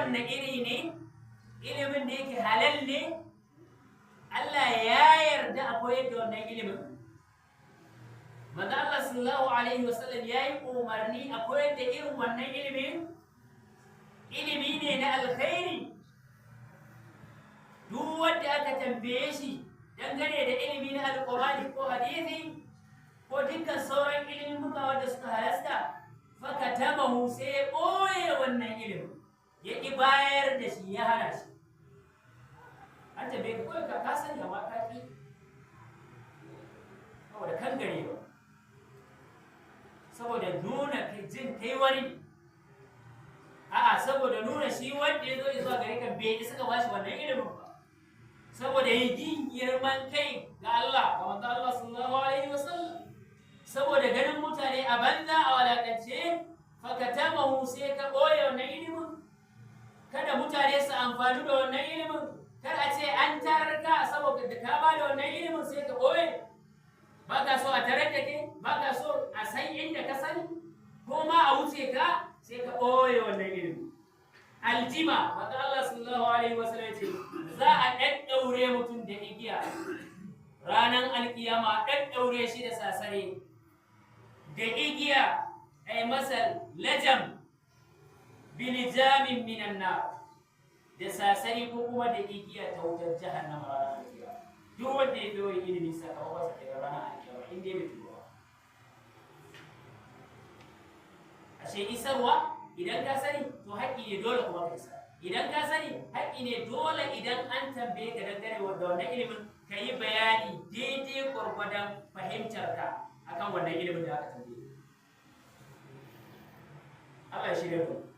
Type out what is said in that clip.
kowanne iri ne, ilimin da yake halal ne, Allah ya yarda a koyar da wannan ilimin. Manzo Allah sallallahu alaihi wasallam yayi umarni a koyar da irin wannan ilimin. Ilimi ne na alkhairi. Duk wanda aka tambaye shi dangane da ilimi na alqur'ani ko hadisi ko dukkan sauran ilimin wanda suka halasta, fakatamahu sai ya ɓoye wannan ilimin, ya ƙi bayar da shi, ya hana shi. An tambaye ka kawai ka sani amma ka ƙi, saboda kan gare ba, saboda nuna jin kai wani, a'a saboda nuna shi wanda ya zo zuwa gare ka bai isa ka bashi wannan ilimin ba, saboda yin girman kai ga Allah, ga manzo Allah sallallahu alaihi wasallam, saboda ganin mutane a banza a walakance, fakatamahu sai ka ɓoye wannan ilimin. Kada mutane su amfani da wannan ilimin, kar a ce an tarar ka saboda da ka ba da wannan ilimin sai ka ɓoye. Ba ka so a tarar da ke, ba ka so a san inda ka sani, ko ma a wuce ka sai ka ɓoye wannan ilimin. Aljima, manzo Allah sallallahu alaihi wasallam ce za a ɗaɗɗaure mutum da igiya ranar alkiyama, ɗaɗɗaure shi da sasare da igiya, ai masa lajam bilijamin minan nar, da sasari ko kuma da igiya ta wutar jahannama ranar alkiyama. Duk wanda ya zo ilimi sakamakon sa daga ranar alkiyama in dai bai tuba. Ashe isarwa idan ka sani to haƙƙi ne dole kuma ka isa. Idan ka sani haƙƙi ne dole idan an tambaye ka dangane da wannan ilimin ka yi bayani daidai gwargwadon fahimtarka akan wannan ilimin da aka tambaye. Allah ya shirya mu.